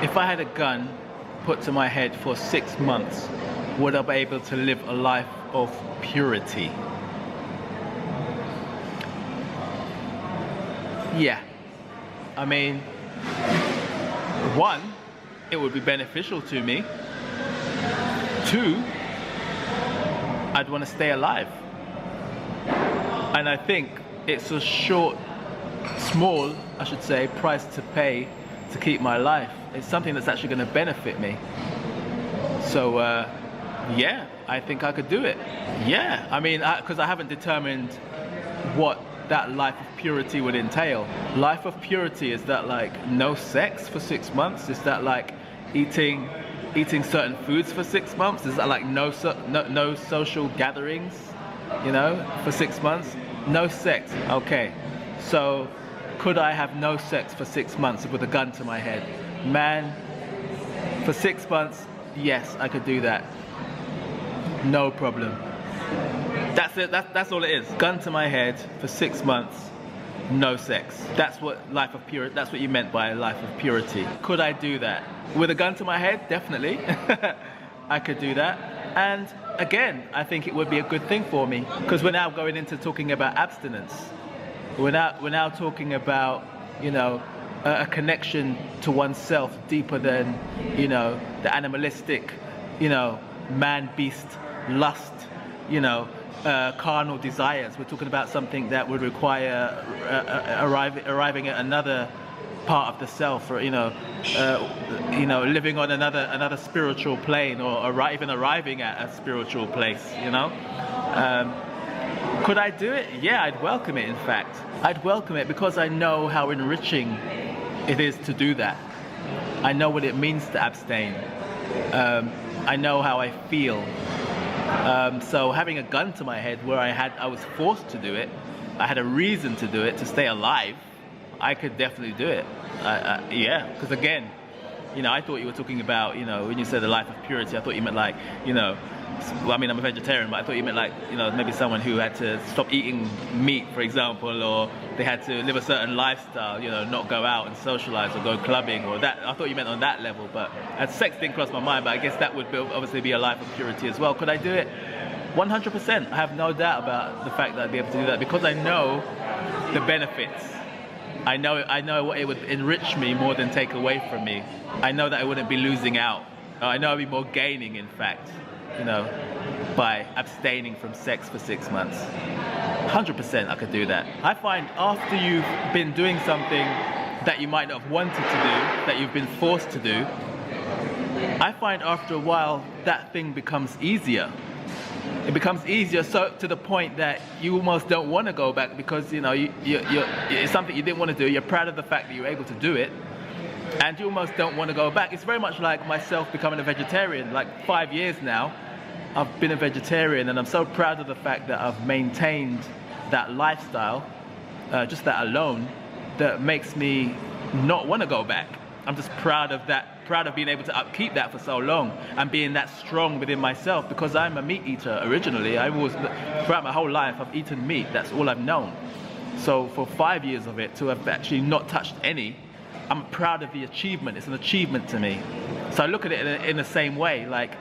If I had a gun put to my head for 6 months, would I be able to live a life of purity? Yeah. I mean, one, it would be beneficial to me. Two, I'd want to stay alive. And I think it's a small, I should say, price to pay to keep my life. It's something that's actually going to benefit me. So, yeah, I think I could do it. Yeah, I mean, because I haven't determined what that life of purity would entail. Life of purity, is that like no sex for 6 months? Is that like eating certain foods for 6 months? Is that like no social gatherings, you know, for 6 months? No sex. Okay, so could I have no sex for 6 months with a gun to my head? Man, for 6 months, yes, I could do that. No problem. That's it. That's all it is. Gun to my head for 6 months, no sex. That's what life of purity. That's what you meant by life of purity. Could I do that with a gun to my head? Definitely. I could do that. And again, I think it would be a good thing for me, because we're now going into talking about abstinence. We're now talking about, you know, a connection to oneself deeper than, you know, the animalistic, you know, man, beast, lust, you know, carnal desires. We're talking about something that would require arriving at another part of the self, or you know, living on another spiritual plane, or even arriving at a spiritual place. You know, could I do it? Yeah, I'd welcome it. In fact, I'd welcome it because I know how enriching it is to do that. I know what it means to abstain. I know how I feel. So having a gun to my head where I was forced to do it, I had a reason to do it, to stay alive, I could definitely do it. Yeah, because again, you know, I thought you were talking about, you know, when you said the life of purity, I thought you meant like, you know, well, I mean, I'm a vegetarian, but I thought you meant like, you know, maybe someone who had to stop eating meat, for example, or they had to live a certain lifestyle, you know, not go out and socialize or go clubbing, or that. I thought you meant on that level, but sex didn't cross my mind, but I guess that would obviously be a life of purity as well. Could I do it? 100%. I have no doubt about the fact that I'd be able to do that, because I know the benefits. I know it would enrich me more than take away from me. I know that I wouldn't be losing out. I know I'd be more gaining, in fact, you know, by abstaining from sex for 6 months. 100% I could do that. I find after you've been doing something that you might not have wanted to do, that you've been forced to do, I find after a while that thing becomes easier. It becomes easier, so to the point that you almost don't want to go back, because you know it's something you didn't want to do. You're proud of the fact that you're able to do it, and you almost don't want to go back. It's very much like myself becoming a vegetarian. Like 5 years now, I've been a vegetarian, and I'm so proud of the fact that I've maintained that lifestyle, just that alone, that makes me not want to go back. I'm just proud of that, proud of being able to upkeep that for so long and being that strong within myself, because I'm a meat eater originally. Throughout my whole life, I've eaten meat. That's all I've known. So for 5 years of it, to have actually not touched any, I'm proud of the achievement. It's an achievement to me. So I look at it in the same way. Like,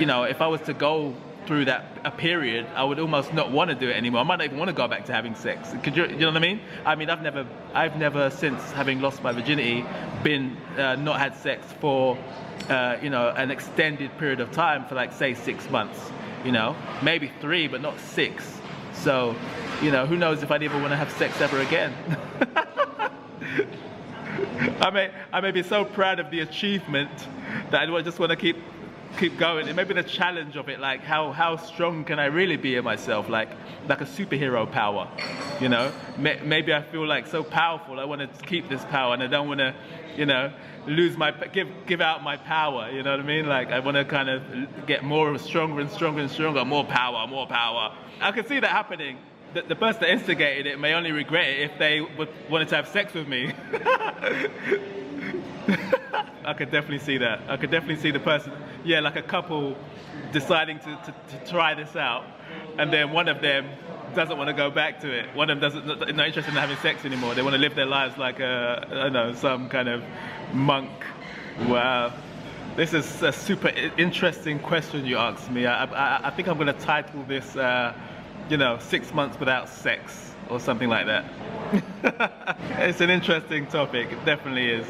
you know, if I was to go through a period, I would almost not want to do it anymore. I might not even want to go back to having sex. You know what I mean? I mean, I've never since having lost my virginity been not had sex for you know, an extended period of time, for like say 6 months. You know, maybe 3, but not 6. So, you know, who knows if I'd ever want to have sex ever again. I may be so proud of the achievement that I just want to keep going. It may be the challenge of it, like how strong can I really be in myself, like a superhero power, you know? Maybe I feel like so powerful, I want to keep this power, and I don't want to, you know, give out my power, you know what I mean? Like I want to kind of get stronger and stronger and stronger, more power. I can see that happening. The person that instigated it may only regret it if they wanted to have sex with me. I could definitely see that. I could definitely see the person, yeah, like a couple deciding to try this out, and then one of them doesn't want to go back to it. One of them not interested in having sex anymore. They want to live their lives like I don't know, some kind of monk Wow. This is a super interesting question you asked me. I think I'm going to title this, you know, 6 months without sex or something like that. It's an interesting topic, it definitely is.